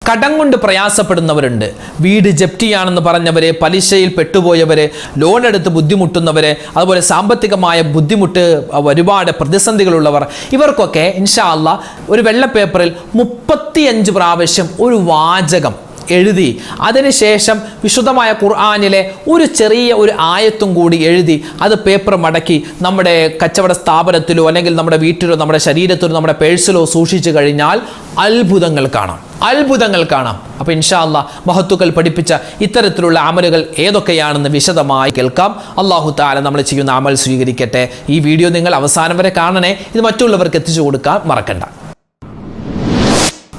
കടം കൊണ്ട് പ്രയാസപ്പെടുന്നവരുണ്ട്. വീട് ജപ്തിയാണെന്ന് പറഞ്ഞവരെ, പലിശയിൽ പെട്ടുപോയവരെ, ലോൺ എടുത്ത് ബുദ്ധിമുട്ടുന്നവരെ, അതുപോലെ സാമ്പത്തികമായ ബുദ്ധിമുട്ട്, ഒരുപാട് പ്രതിസന്ധികളുള്ളവർ, ഇവർക്കൊക്കെ ഇൻഷാ അല്ലാഹ് ഒരു വെള്ള പേപ്പറിൽ 35 പ്രാവശ്യം ഒരു വാചകം എഴുതി അതിനുശേഷം വിശുദ്ധമായ ഖുർആനിലെ ഒരു ചെറിയ ഒരു ആയത്തും കൂടി എഴുതി അത് പേപ്പർ മടക്കി നമ്മുടെ കച്ചവട സ്ഥാപനത്തിലോ അല്ലെങ്കിൽ നമ്മുടെ വീട്ടിലോ നമ്മുടെ ശരീരത്തിലോ നമ്മുടെ പേഴ്സിലോ സൂക്ഷിച്ചു കഴിഞ്ഞാൽ അത്ഭുതങ്ങൾ കാണാം. അപ്പോൾ ഇൻഷാ അല്ലാഹ് മഹത്തുക്കൾ പഠിപ്പിച്ച ഇത്തരത്തിലുള്ള അമലുകൾ ഏതൊക്കെയാണെന്ന് വിശദമായി കേൾക്കാം. അല്ലാഹു തആല നമ്മൾ ചെയ്യുന്ന അമൽ സ്വീകരിക്കട്ടെ. ഈ വീഡിയോ നിങ്ങൾ അവസാനം വരെ കാണണേ. ഇത് മറ്റുള്ളവർക്ക് എത്തിച്ചു കൊടുക്കാൻ മറക്കണ്ട.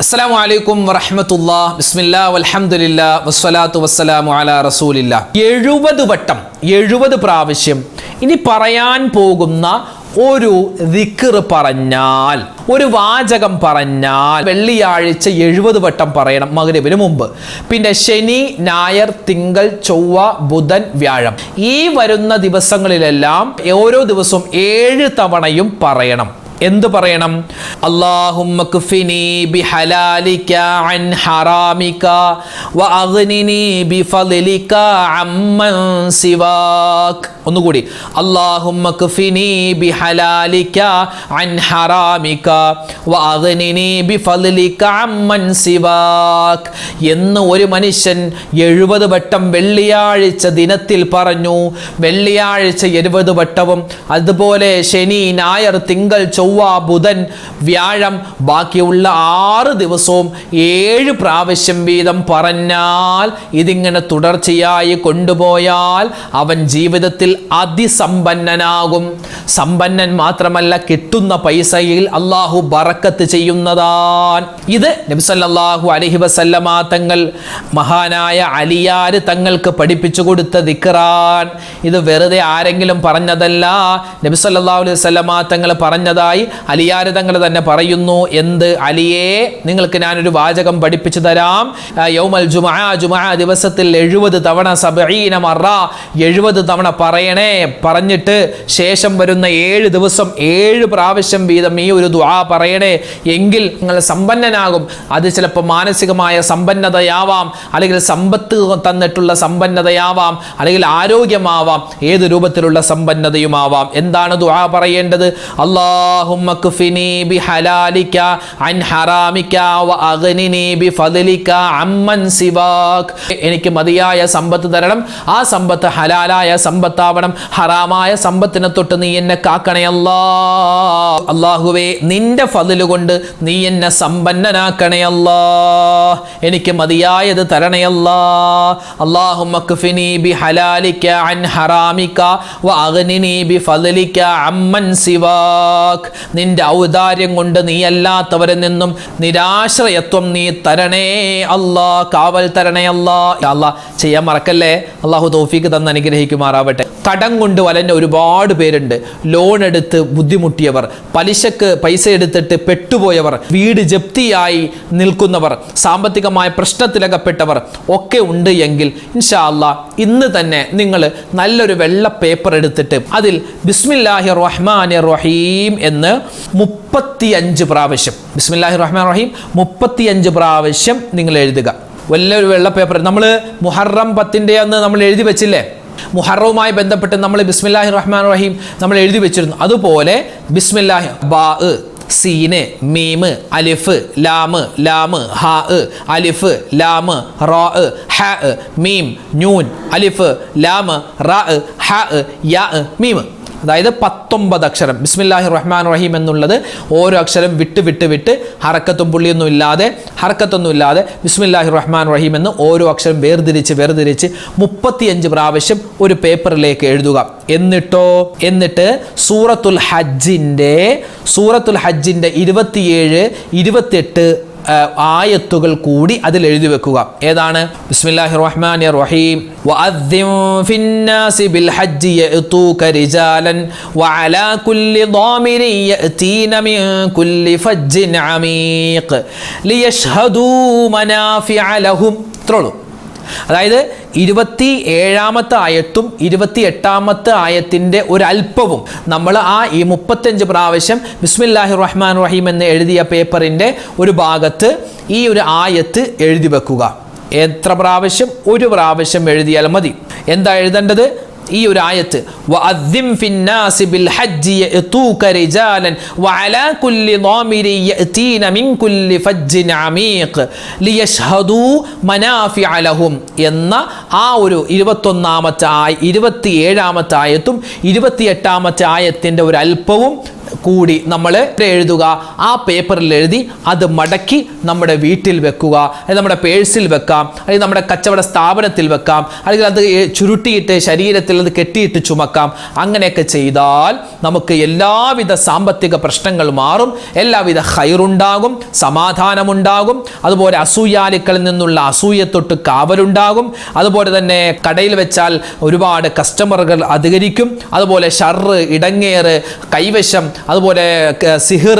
അസ്സലാമു അലൈക്കും വറഹ്മത്തുള്ളാഹി. ബിസ്മില്ലാഹി വൽഹംദുലില്ലാഹി വസ്സലാത്തു വസ്സലാമു അലാ റസൂലില്ലാഹ്. 70 വട്ടം 70 പ്രാവശ്യം ഇനി പറയാൻ പോകുന്ന ഒരു ദിക്ർ പറഞ്ഞാൽ, ഒരു വാചകം പറഞ്ഞാൽ വെള്ളിയാഴ്ച 70 വട്ടം പറയണം മഗ്‌രിബിന് മുമ്പ്. പിന്നെ ശനി, ഞായർ, തിങ്കൾ, ചൊവ്വ, ബുധൻ, വ്യാഴം ഈ വരുന്ന ദിവസങ്ങളിലെല്ലാം ഓരോ ദിവസവും 7 തവണയും പറയണം. എന്ത് പറയണം? അല്ലാഹുമ്മ ക്ഫിനി ബിഹലാലിക അൻ ഹറാമിക വഅഗ്നിനി ബിഫളിക അമ്മൻ സിവാക്. ഒന്നുകൂടി, അല്ലാഹുമ്മ ക്ഫിനി ബിഹലാലിക അൻ ഹറാമിക വഅഗ്നിനി ബിഫളിക അമ്മൻ സിവാക് എന്ന് ഒരു മനുഷ്യൻ 70 വട്ടം വെള്ളിയാഴ്ച ദിനത്തിൽ പറഞ്ഞു. വെള്ളിയാഴ്ച 70 വട്ടവും അതുപോലെ ശനി, ഞായർ, തിങ്കൾ, ചൊവ്വ, ബുധൻ, വ്യാഴം ബാക്കിയുള്ള 6 ദിവസവും 7 പ്രാവശ്യം വീതം പറഞ്ഞാൽ, ഇതിങ്ങനെ തുടർച്ചയായി കൊണ്ടുപോയാൽ അവൻ ജീവിതത്തിൽ അതിസമ്പന്നനാകും. സമ്പന്നൻ മാത്രമല്ല, കിട്ടുന്ന പൈസയിൽ അള്ളാഹു ബറക്കത്ത് ചെയ്യുന്നതാണ്. ഇത് നബി സല്ലല്ലാഹു അലൈഹി വസല്ലമ തങ്ങൾ മഹാനായ അലിയാർ തങ്ങൾക്ക് പഠിപ്പിച്ചു കൊടുത്ത ദിക്റാൻ. ഇത് വെറുതെ ആരെങ്കിലും പറഞ്ഞതല്ല. നബി സല്ലല്ലാഹു അലൈഹി വസല്ലമ തങ്ങൾ പറഞ്ഞതായി അലിയാർ തങ്ങൾ തന്നെ പറയുന്നു. എന്ത്? അലിയെ, നിങ്ങൾക്ക് ഞാനൊരു വാചകം പഠിപ്പിച്ചു തരാം. യൗമൽ ജുമുഅ ദിവസത്തിൽ 70 തവണ 70 മറ 70 തവണ പറയണേ. പറഞ്ഞിട്ട് ശേഷം വരുന്ന 7 ദിവസം 7 പ്രാവശ്യം വീതം ഈ ഒരു ദുആ പറയണേ. എങ്കിൽ നിങ്ങൾ സമ്പന്നനാകും. അത് ചിലപ്പോൾ മാനസികമായ സമ്പന്നതയാവാം, അല്ലെങ്കിൽ സമ്പത്ത് തന്നിട്ടുള്ള സമ്പന്നതയാവാം, അല്ലെങ്കിൽ ആരോഗ്യമാവാം, ഏത് രൂപത്തിലുള്ള സമ്പന്നതയുമാവാം. എന്താണ് ദുആ പറയേണ്ടത്? അല്ലാഹുമ്മ ക്ഫിനി ബിഹലാലിക അൻ ഹറാമിക വഅഗ്നിനി ബിഫളിക അമ്മൻ സിവാക്. എനിക്ക് മതിയായ സമ്പത്ത് തരണം. ആ സമ്പത്ത് ഹലാലായ സമ്പത്താവണം. ഹറാമായ സമ്പത്തിനെ തൊട്ട് നീ എന്നെ കാക്കണേ അല്ലാഹ്. അല്ലാഹുവേ, നിന്റെ ഫളിൽ കൊണ്ട് നീ എന്നെ സമ്പന്നനാക്കണേ അല്ലാഹ്. എനിക്ക് മതിയായത് തരണേ അല്ലാഹ്. അല്ലാഹുമ്മ ക്ഫിനി ബിഹലാലിക അൻ ഹറാമിക വഅഗ്നിനി ബിഫളിക അമ്മൻ സിവാക്. നിന്റെ ഔദാര്യം കൊണ്ട് നീ അല്ലാത്തവരിൽ നിന്നും നിരാശ്രയത്വം നീ തരണേ അല്ലാ. കാവൽ തരണേ അല്ലാ. അല്ലാ ചെയ്യാൻ മറക്കല്ലേ. അള്ളാഹു തൗഫീഖ് തന്ന് അനുഗ്രഹിക്കുമാറാവട്ടെ. കടം കൊണ്ട് വലഞ്ഞ ഒരുപാട് പേരുണ്ട്. ലോൺ എടുത്ത് ബുദ്ധിമുട്ടിയവർ, പലിശക്ക് പൈസ എടുത്തിട്ട് പെട്ടുപോയവർ, വീട് ജപ്തിയായി നിൽക്കുന്നവർ, സാമ്പത്തികമായ പ്രശ്നത്തിലകപ്പെട്ടവർ ഒക്കെ ഉണ്ട് എങ്കിൽ ഇൻഷാ അല്ലാ ഇന്ന് തന്നെ നിങ്ങൾ നല്ലൊരു വെള്ള പേപ്പർ എടുത്തിട്ട് അതിൽ ബിസ്മില്ലാഹിർ റഹ്മാനിർ റഹീം എന്ന് 35 പ്രാവശ്യം, ബിസ്മില്ലാഹിർ റഹ്മാനിർ റഹീം 35 പ്രാവശ്യം നിങ്ങൾ എഴുതുക. വലിയൊരു വെള്ള പേപ്പർ. നമ്മൾ മുഹറം 10 അന്ന് നമ്മൾ എഴുതി വെച്ചില്ലേ, മുഹറവുമായി ബന്ധപ്പെട്ട് നമ്മൾ ബിസ്മില്ലാഹിർ റഹ്മാനിർ റഹീം നമ്മൾ എഴുതി വെച്ചിരുന്നു. അതുപോലെ ബിസ്മില്ലാഹി, ബാ, സീന്, മീമ്, അലിഫ്, ലാമ്, ഹാ, അലിഫ്, ലാമ്, റാ, ഹ, മീം, നൂൻ, അലിഫ്, ലാമ്, റാ, ഹ, യാ, മീം. അതായത് 19 അക്ഷരം ബിസ്മില്ലാഹിർ റഹ്മാനിർ റഹീം എന്നുള്ളത് ഓരോ അക്ഷരം വിട്ട് ഹറക്കത്തും പുള്ളിയൊന്നും ഇല്ലാതെ ബിസ്മില്ലാഹിർ റഹ്മാനിർ റഹീം എന്ന് ഓരോ അക്ഷരം വേർതിരിച്ച് 35 പ്രാവശ്യം ഒരു പേപ്പറിലേക്ക് എഴുതുക. എന്നിട്ട് സൂറത്തുൽ ഹജ്ജിന്റെ 27, 28 ആയത്തുകൾ കൂടി അതിൽ എഴുതി വെക്കുക. ഏതാണ്? ബിസ്മില്ലാഹിർ റഹ്മാനിർ റഹീം. വഅദ്ദിൻ ഫിന്നാസി ബിൽ ഹജ്ജി യഅതൂക റിജാലൻ വഅലാ കുല്ലി ളാമിരിൻ യഅതീന മിൻ കുല്ലി ഫജ്ജിൻ അമീഖ് ലിയശ്ഹദൂ മനാഫിഅ ലഹും. ഇത്രയുള്ളൂ. അതായത് 27-ാമത്തെ ആയത്തും 28-ാമത്തെ ആയത്തിൻ്റെ ഒരല്പവും നമ്മൾ ഈ 35 പ്രാവശ്യം ബിസ്മില്ലാഹിർ റഹ്മാൻ റഹീം എന്ന് എഴുതിയ പേപ്പറിൻ്റെ ഒരു ഭാഗത്ത് ഈ ഒരു ആയത്ത് എഴുതി വെക്കുക. എത്ര പ്രാവശ്യം? ഒരു പ്രാവശ്യം എഴുതിയാൽ മതി. എന്താ എഴുതേണ്ടത്? ഈ ഒരു ആയത്ത് വഅദ്ദിം ഫിന്നാസി ബിൽ ഹജ്ജി യഅതൂക റിജാലൻ വഅലാ കുല്ലി ളാമിരി യഅതീന മിൻ കുല്ലി ഫജ്ജിൻ അമീഖ് ലിയശ്ഹദൂ മനാഫിഅ ലഹും എന്ന ആ ഒരു 27-ാമത്തെ 27-ാമത്തെ ആയത്തും 28-ാമത്തെ ആയത്തിൻ്റെ ഒരു അല്പവും കൂടി നമ്മൾ എഴുതുക. ആ പേപ്പറിൽ എഴുതി അത് മടക്കി നമ്മുടെ വീട്ടിൽ വെക്കുക, അല്ലെങ്കിൽ നമ്മുടെ പേഴ്സിൽ വെക്കാം, അല്ലെങ്കിൽ നമ്മുടെ കച്ചവട സ്ഥാപനത്തിൽ വെക്കാം, അല്ലെങ്കിൽ അത് ചുരുട്ടിയിട്ട് ശരീരത്തിൽ അത് കെട്ടിയിട്ട് ചുമക്കാം. അങ്ങനെയൊക്കെ ചെയ്താൽ നമുക്ക് എല്ലാവിധ സാമ്പത്തിക പ്രശ്നങ്ങൾ മാറും, എല്ലാവിധ ഖൈറുണ്ടാകും, സമാധാനമുണ്ടാകും. അതുപോലെ അസൂയാലിക്കളിൽ നിന്നുള്ള അസൂയത്തൊട്ട് കാവലുണ്ടാകും. അതുപോലെ തന്നെ കടയിൽ വെച്ചാൽ ഒരുപാട് കസ്റ്റമറുകൾ അധികരിക്കും. അതുപോലെ ഷർറ്, ഇടങ്ങേറ്, കൈവശം, അതുപോലെ സിഹിർ,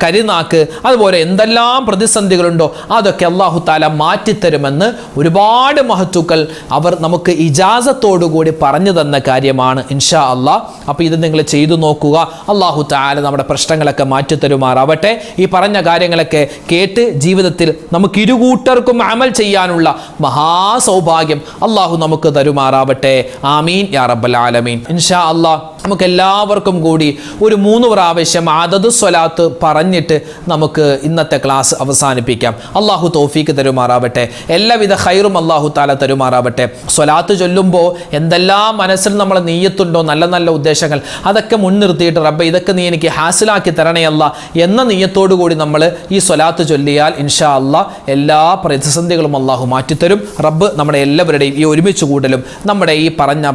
കരിനാക്ക്, അതുപോലെ എന്തെല്ലാം പ്രതിസന്ധികളുണ്ടോ അതൊക്കെ അല്ലാഹു തആല മാറ്റിത്തരുമെന്ന് ഒരുപാട് മഹത്തുക്കൾ അവർ നമുക്ക് ഇജാസത്തോടുകൂടി പറഞ്ഞു തന്ന കാര്യമാണ് ഇൻഷാ അല്ലാഹ്. അപ്പോൾ ഇത് നിങ്ങൾ ചെയ്തു നോക്കുക. അല്ലാഹു തആല നമ്മുടെ പ്രശ്നങ്ങളൊക്കെ മാറ്റിത്തരുമാറാവട്ടെ. ഈ പറഞ്ഞ കാര്യങ്ങളൊക്കെ കേട്ട് ജീവിതത്തിൽ നമുക്ക് ഇരുകൂട്ടർക്കും അമൽ ചെയ്യാനുള്ള മഹാസൗഭാഗ്യം അല്ലാഹു നമുക്ക് തരുമാറാവട്ടെ. ആമീൻ യാ റബ്ബൽ ആലമീൻ. ഇൻഷാ അല്ലാഹ് നമുക്ക് എല്ലാവർക്കും കൂടി ഒരു 3 പ്രാവശ്യം ആദദു സ്വലാത്ത് പറഞ്ഞിട്ട് നമുക്ക് ഇന്നത്തെ ക്ലാസ് അവസാനിപ്പിക്കാം. അള്ളാഹു തൗഫീക്ക് തരുമാറാവട്ടെ. എല്ലാവിധ ഖൈറും അള്ളാഹു താല തരുമാറാവട്ടെ. സ്വലാത്ത് ചൊല്ലുമ്പോൾ എന്തെല്ലാം മനസ്സിൽ നമ്മളെ നീയത്തുണ്ടോ, നല്ല നല്ല ഉദ്ദേശങ്ങൾ, അതൊക്കെ മുൻനിർത്തിയിട്ട് റബ്ബേ ഇതൊക്കെ നീ എനിക്ക് ഹാസിലാക്കി തരണേ അല്ലാ എന്ന നീയത്തോടു കൂടി നമ്മൾ ഈ സ്വലാത്ത് ചൊല്ലിയാൽ ഇൻഷാ അല്ലാ എല്ലാ പ്രതിസന്ധികളും അള്ളാഹു മാറ്റിത്തരും. റബ്ബ് നമ്മുടെ എല്ലാവരുടെയും ഈ ഒരുമിച്ച് കൂടലും നമ്മുടെ ഈ പറഞ്ഞ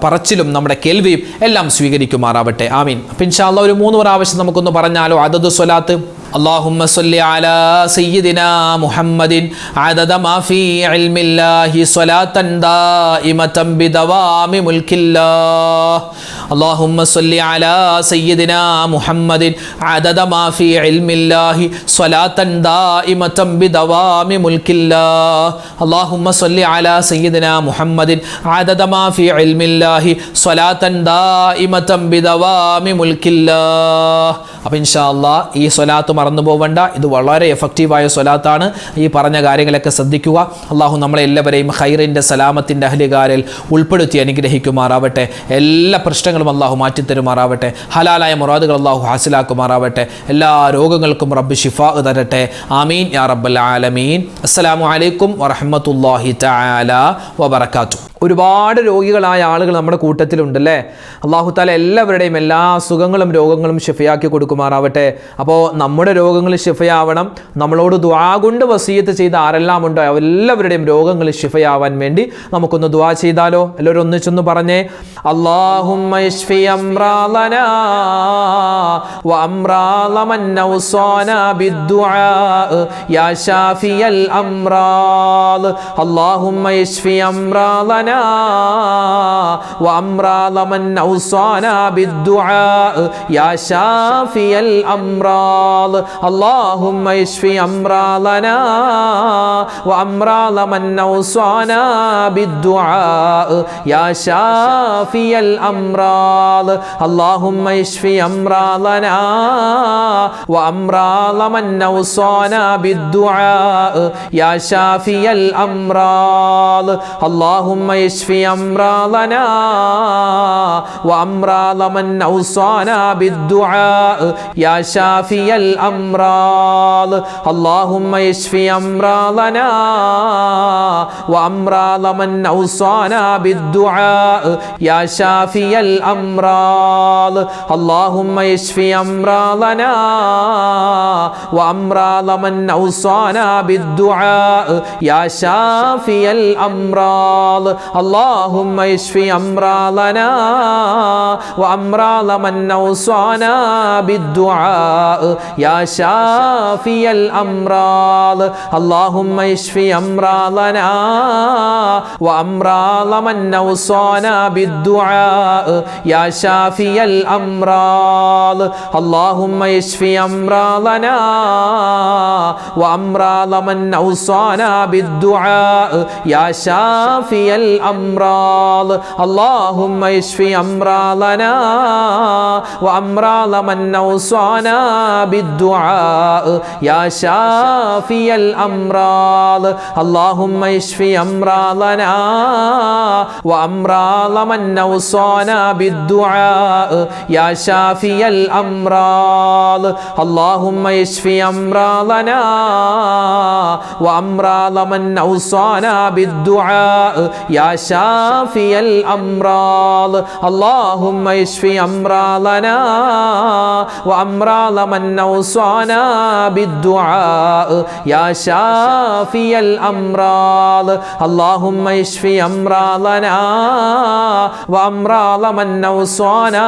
പറച്ചിലും നമ്മുടെ കേൾവിയും എല്ലാം സ്വീകരിക്കുമാറാവട്ടെ. ആമീൻ. അപ്പം ഇൻഷാ അല്ലാ ഒരു 3 പ്രാവശ്യം നമുക്കൊന്ന് പറഞ്ഞാലോ അദദു സ്വലാത്ത്. اللهم صل على سيدنا محمد عدد ما في علم الله صلاة دائمة بدوام ملك الله. اللهم صل على سيدنا محمد عدد ما في علم الله صلاة دائمة بدوام ملك الله. اللهم صل على سيدنا محمد عدد ما في علم الله صلاة دائمة بدوام ملك الله. അപ്പോൾ ഇൻഷാ അല്ലാഹ് ഈ സ്വലാത്ത് മറന്നു പോവണ്ട. ഇത് വളരെ എഫക്റ്റീവായ സ്വലാത്താണ്. ഈ പറഞ്ഞ കാര്യങ്ങളൊക്കെ ശ്രദ്ധിക്കുക. അള്ളാഹു നമ്മളെ എല്ലാവരെയും ഖൈറിൻ്റെ സലാമത്തിൻ്റെ അഹ്ലികാരിൽ ഉൾപ്പെടുത്തി അനുഗ്രഹിക്കുമാറാവട്ടെ. എല്ലാ പ്രശ്നങ്ങളും അള്ളാഹു മാറ്റിത്തരുമാറാവട്ടെ. ഹലാലായ മുറാദുകൾ അള്ളാഹു ഹാസിലാക്കുമാറാവട്ടെ. എല്ലാ രോഗങ്ങൾക്കും റബ്ബ് ശിഫാ തരട്ടെ. ആമീൻ യാ റബ്ബൽ ആലമീൻ. അസ്സലാമു അലൈക്കും വറഹ്മത്തുള്ളാഹി തആല വബറകാതുഹു. ഒരുപാട് രോഗികളായ ആളുകൾ നമ്മുടെ കൂട്ടത്തിലുണ്ടല്ലേ. അല്ലാഹു തആല എല്ലാവരുടെയും എല്ലാ അസുഖങ്ങളും രോഗങ്ങളും ശിഫയാക്കി കൊടുക്കുമാറാവട്ടെ. അപ്പോൾ നമ്മുടെ രോഗങ്ങൾ ശിഫയാവണം. നമ്മളോട് ദുആ കൊണ്ട് വസിയത്ത് ചെയ്ത ആരെല്ലാം ഉണ്ടോ എല്ലാവരുടെയും രോഗങ്ങൾ ശിഫയാവാൻ വേണ്ടി നമുക്കൊന്ന് ദുആ ചെയ്താലോ? എല്ലാവരും ഒന്നിച്ചൊന്ന് പറഞ്ഞേ. അല്ലാഹുമ്മ ഇശ്ഫി അംറാലനാ വ അംറാല മൻ ഔസാനാ ബിദ്ദുആ യാ ശാഫിയൽ അംറാൽ. അല്ലാഹുമ്മ ഇശ്ഫി അംറാലനാ وأمراض من أوصانا بالدعاء يا شافي الأمراض. اللهم اشف أمراضنا وأمراض من أوصانا بالدعاء يا شافي الأمراض. اللهم اشف أمراضنا وأمراض من أوصانا بالدعاء يا شافي الأمراض. اللهم اشف أمراضنا وأمراض من أوصانا بالدعاء يا شافي الأمراض. اللهم اشف أمراضنا وأمراض من أوصانا بالدعاء يا شافي الأمراض. اللهم اشف أمراضنا وأمراض من أوصانا بالدعاء يا شافي الأمراض. اللهم اشف أمراضنا وأمراض من أوصانا بالدعاء يا شافي الأمراض. اللهم اشف أمراضنا وأمراض من أوصانا بالدعاء يا شافي الأمراض اللهم اشف أمراضنا وأمراض من أوصانا بالدعاء يا شافي الأمراض اللهم اشف أمراضنا وأمراض من أوصانا بالدعاء يا شافي الأمراض اللهم اشف أمراضنا وأمراض من أوصانا بالدعاء يا شافي الأمراض اللهم اشف أمراضنا وأمراض من أوصانا بالدعاء يا شافي الأمراض اللهم اشف أمراضنا وأمراض من أوصانا بالدعاء يا شافي الأمراض اللهم اشف أمراضنا وأمراض من أوصانا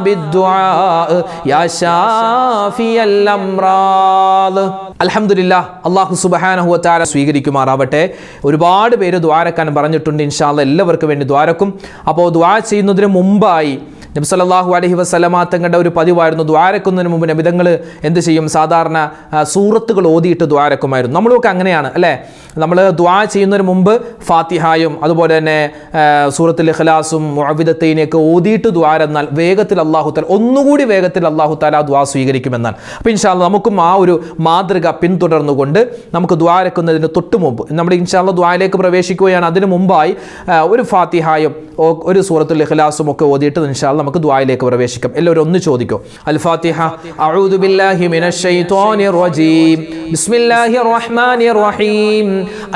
بالدعاء يا شافي الأمراض അൽഹംദുലില്ലാഹ് അല്ലാഹു സുബ്ഹാനഹു വ തആല സ്വീകരിക്കുമാറാവട്ടെ. ഒരുപാട് പേര് ദുആരക്കാൻ പറഞ്ഞിട്ടുണ്ട്. ഇൻഷാ അല്ലാഹ് എല്ലാവർക്കും വേണ്ടി ദുആരക്കും. അപ്പോൾ ദുആ ചെയ്യുന്നതിന് മുമ്പായി നബി സല്ലല്ലാഹു അലൈഹി വസല്ലമ തങ്ങളുടെ ഒരു പതിവായിരുന്നു ദുആരക്കുന്നതിന് മുമ്പ് നബിതങ്ങൾ എന്ത് ചെയ്യും, സാധാരണ സൂറത്തുകൾ ഓതിയിട്ട് ദുആരക്കുമായിരുന്നു. നമ്മളൊക്കെ അങ്ങനെയാണ് അല്ലേ? നമ്മൾ ദുആ ചെയ്യുന്നതിന് മുമ്പ് ഫാത്തിഹായും അതുപോലെ തന്നെ സൂറത്തുൽ ഇഖ്ലാസും മുഅവ്വിദത്തൈനൊക്കെ ഓതിയിട്ട് ദുആരെന്നാൽ വേഗത്തിൽ അല്ലാഹു തആല ഒന്നുകൂടി വേഗത്തിൽ അല്ലാഹു തആല ദുആ സ്വീകരിക്കുമെന്നാണ്. അപ്പോൾ ഇൻഷാ അല്ലാഹ് നമുക്കും ആ ഒരു മാതൃക പിന്തുടർന്നുകൊണ്ട് നമുക്ക് ദുആരക്കുന്നതിന് തൊട്ട് മുമ്പ് നമ്മൾ ഇൻഷാ അല്ലാഹ് ദുആയിലേക്ക് പ്രവേശിക്കുകയാണ്. അതിന് മുമ്പായി ഒരു ഫാത്തിഹായും ഒരു സൂറത്തുൽ ഇഖ്ലാസും ഒക്കെ ഓതിയിട്ട് ഇൻഷാ അല്ലാഹ് നമുക്ക് ദുആയിലേക്ക് പ്രവേശിക്കാം. എല്ലാവരും ഒന്ന് ചോദിക്കോ. അൽ ഫാത്തിഹ. അഊദു ബില്ലാഹി മിനശ് ശൈത്വാനിർ റജീം. ബിസ്മില്ലാഹിർ റഹ്മാനിർ റഹീം.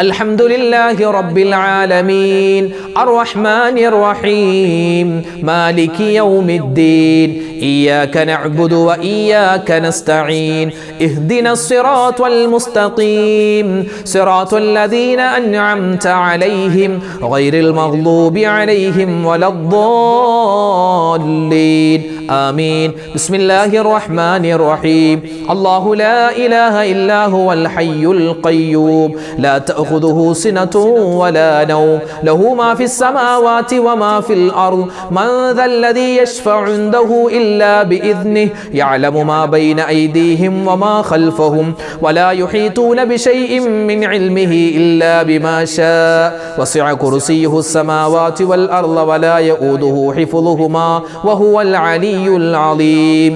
അൽഹംദുലില്ലാഹി റബ്ബിൽ ആലമീൻ അർറഹ്മാനിർ റഹീം മാലികി യൗമിദ്ദീൻ ഇയ്യാക നഅ്ബുദു വ ഇയ്യാക നസ്തഈൻ ഇഹ്ദിനസ് സിറാത്തൽ മുസ്തഖീം സിറാത്തൽ ലദീന അൻഅംത അലൈഹിം ഗൈറിൽ മഗ്ദൂബി അലൈഹിം വലദ്ദാല്ലീൻ ആമീൻ. ബിസ്മില്ലാഹിർ റഹ്മാനിർ റഹീം. അല്ലാഹു ലാ ഇലാഹ ഇല്ലാ ഹുവൽ ഹയ്യുൽ ഖയ്യൂം ലാ തഅഖുദുഹു സിനത്തുൻ വലാ നൗം ലഹു മാ ഫിസ് സമാവാതി വമാ ഫിൽ അർദ് മൻ ദല്ലദീ യശ്ഫഉ ഇൻദഹു ഇല്ലാ ബിഇذനിഹി യഅലമു മാ ബൈന അയ്ദീഹിം വമാ ഖൽഫഹും വലാ യുഹീതൂന ബിശൈഇൻ മിൻ ഇൽമിഹി ഇല്ലാ ബിമാ ശാഅ വസിഅ കുർസിയ്യുഹു السماوات والأرض ولا يؤوده حفظهما وهو العلي العظيم.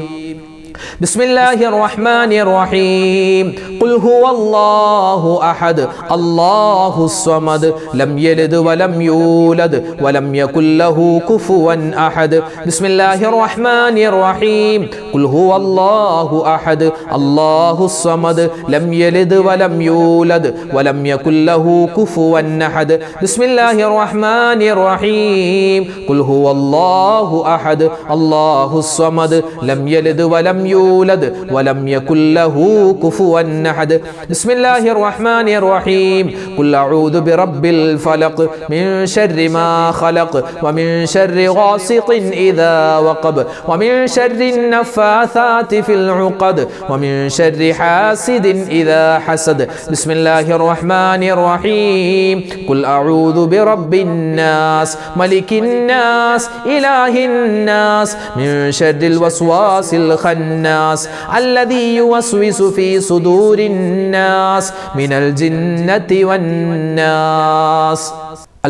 بسم الله الرحمن الرحيم. قل هو الله أحد الله الصمد لم يلد ولم يولد ولم يكن له كفوا أحد. بسم الله الرحمن الرحيم. قل هو الله أحد الله الصمد لم يلد ولم يولد ولم يكن له كفوا أحد. بسم الله الرحمن الرحيم. قل هو الله أحد الله الصمد لم يلد ولم يولد ولم يكن له كفوا أحد. بسم الله الرحمن الرحيم. قل أعوذ برب الفلق من شر ما خلق ومن شر غاسق إذا وقب ومن شر النفاثات في العقد ومن شر حاسد إذا حسد. بسم الله الرحمن الرحيم. قل أعوذ برب الناس ملك الناس إله الناس من شر الوسواس الخناس الذي يوسوس في صدور الناس من الجنة والناس.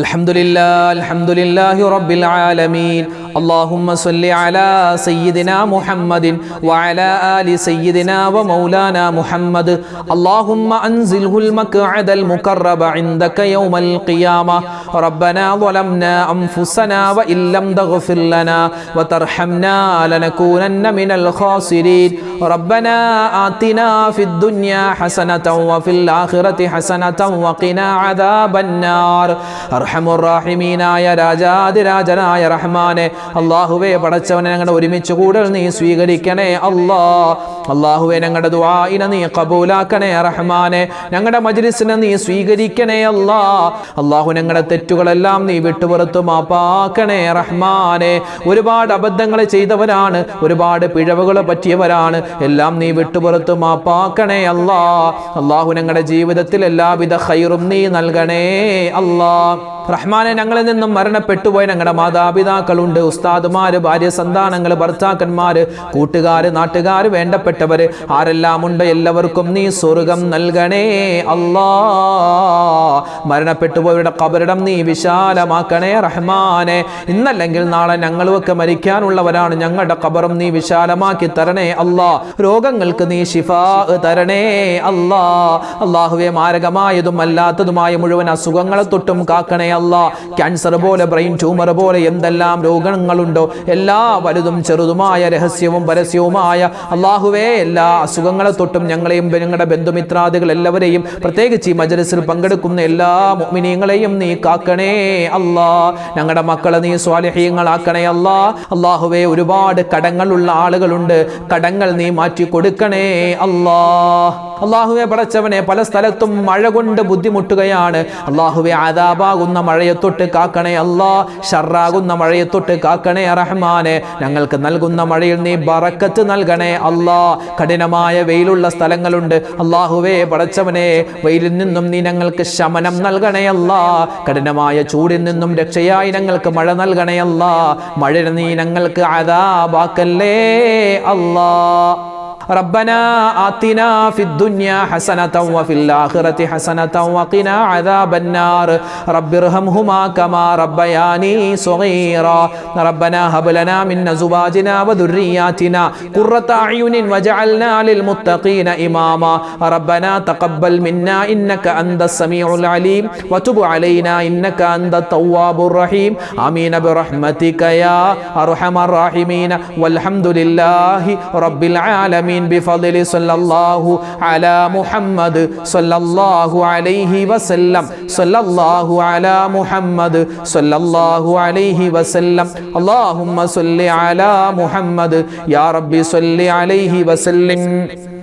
الحمد لله رب العالمين. اللهم صل على سيدنا محمد وعلى آل سيدنا ومولانا محمد. اللهم أنزله المقعد المقرب عندك يوم القيامة. ربنا ظلمنا أنفسنا وإن لم تغفر لنا وترحمنا لنكونن من الخاسرين. ربنا آتنا في الدنيا حسنة وفي الآخرة حسنة وقنا عذاب النار. അർഹമുർറാഹിമീനായ രാജാതിരാജനായ റഹ്മാനെ, അല്ലാഹുവേ പടച്ചവനെ ഞങ്ങളുടെ ഒരുമിച്ച് കൂടൽ നീ സ്വീകരിക്കണേ അല്ലാ. അല്ലാഹുവേ ഞങ്ങളുടെ ദുആഇനെ നീ ഖബൂലാക്കണേ റഹ്മാനെ, ഞങ്ങളുടെ മജ്ലിസിനെ നീ സ്വീകരിക്കണേ അല്ലാ. അല്ലാഹു ഞങ്ങളുടെ തെറ്റുകളെല്ലാം നീ വിട്ടുപുറത്തു മാപ്പാക്കണേ റഹ്മാനെ. ഒരുപാട് അബദ്ധങ്ങൾ ചെയ്തവരാണ്, ഒരുപാട് പിഴവുകൾ പറ്റിയവരാണ്, എല്ലാം നീ വിട്ടുപുറത്തു മാപ്പാക്കണേ അല്ലാ. അല്ലാഹു ഞങ്ങളുടെ ജീവിതത്തിൽ എല്ലാവിധ ഖൈറും നീ നൽകണേ അല്ലാ. റഹ്മാനെ, ഞങ്ങളിൽ നിന്നും മരണപ്പെട്ടുപോയ ഞങ്ങളുടെ മാതാപിതാക്കളുണ്ട്, ഉസ്താദുമാര്, ഭാര്യ സന്താനങ്ങൾ, ഭർത്താക്കന്മാര്, കൂട്ടുകാര്, നാട്ടുകാര്, വേണ്ടപ്പെട്ടവര് ആരെല്ലാം ഉണ്ട് എല്ലാവർക്കും നീ സ്വർഗം നൽകണേ അല്ലാ. മരണപ്പെട്ടുപോയവരുടെ ഖബറിടം നീ വിശാലമാക്കണേ റഹ്മാനെ. ഇന്നല്ലെങ്കിൽ നാളെ ഞങ്ങളുമൊക്കെ മരിക്കാനുള്ളവരാണ്, ഞങ്ങളുടെ ഖബറും നീ വിശാലമാക്കി തരണേ അല്ലാ. രോഗങ്ങൾക്ക് നീ ശിഫാ തരണേ അല്ലാ. അല്ലാഹുവേ, മാരകമായതും അല്ലാത്തതുമായ മുഴുവൻ അസുഖങ്ങളെ തൊട്ടും കാക്കണേ അല്ലാ. ക്യാൻസർ പോലെ, ബ്രെയിൻ ട്യൂമർ പോലെ എന്തെല്ലാം രോഗങ്ങളുണ്ടോ, എല്ലാ വലുതും ചെറുതുമായ രഹസ്യവും പരസ്യവുമായ അല്ലാഹുവേ എല്ലാ അസുഖങ്ങളെ തൊട്ടും ഞങ്ങളെയും ഞങ്ങളുടെ ബന്ധുമിത്രാദികൾ എല്ലാവരെയും, പ്രത്യേകിച്ച് ഈ മജ്‌ലിസിൽ പങ്കെടുക്കുന്ന എല്ലാ മുഅ്മിനീങ്ങളെയും നീ കാക്കണേ അല്ലാ. ഞങ്ങളുടെ മക്കളെ നീ സ്വാലിഹീങ്ങളാക്കണേ അല്ലാ. അല്ലാഹുവേ, ഒരുപാട് കടങ്ങളുള്ള ആളുകളുണ്ട്, കടങ്ങൾ നീ മാറ്റി കൊടുക്കണേ അല്ലാ. അല്ലാഹുവേ, പടച്ചവനെ, പല സ്ഥലത്തും മഴ കൊണ്ട് ബുദ്ധിമുട്ടുകയാണ്. അല്ലാഹുവേ, അദാബാകുന്ന മഴയെ തൊട്ട് കാക്കണേ അല്ലാ. ഷർറാകുന്ന മഴയെ തൊട്ട് കാക്കണേ റഹ്മാനെ. ഞങ്ങൾക്ക് നൽകുന്ന മഴയിൽ നീ ബറക്കത്ത് നൽകണേ അല്ലാ. കഠിനമായ വെയിലുള്ള സ്ഥലങ്ങളുണ്ട്, അല്ലാഹുവേ പടച്ചവനെ, വെയിലിൽ നിന്നും നീ ഞങ്ങൾക്ക് ശമനം നൽകണേ അല്ലാ. കഠിനമായ ചൂടിൽ നിന്നും രക്ഷയായി ഞങ്ങൾക്ക് മഴ നൽകണേ അല്ലാ. മഴ നീ ഞങ്ങൾക്ക് അദാബാക്കല്ലേ അല്ലാ. ربنا آتنا في الدنيا حسنة وفي الآخرة حسنة وقنا عذاب النار رب ارحمهما كما ربياني صغيرا ربنا هب لنا من أزواجنا وذرياتنا قرة أعين واجعلنا للمتقين إماما ربنا تقبل منا إنك أنت السميع العليم وتب علينا إنك أنت التواب الرحيم آمين برحمتك يا أرحم الراحمين والحمد لله رب العالمين بفضل صلى الله على محمد صلى الله عليه وسلم صلى الله على محمد صلى الله عليه وسلم اللهم صل على محمد يا رب صل عليه وسلم.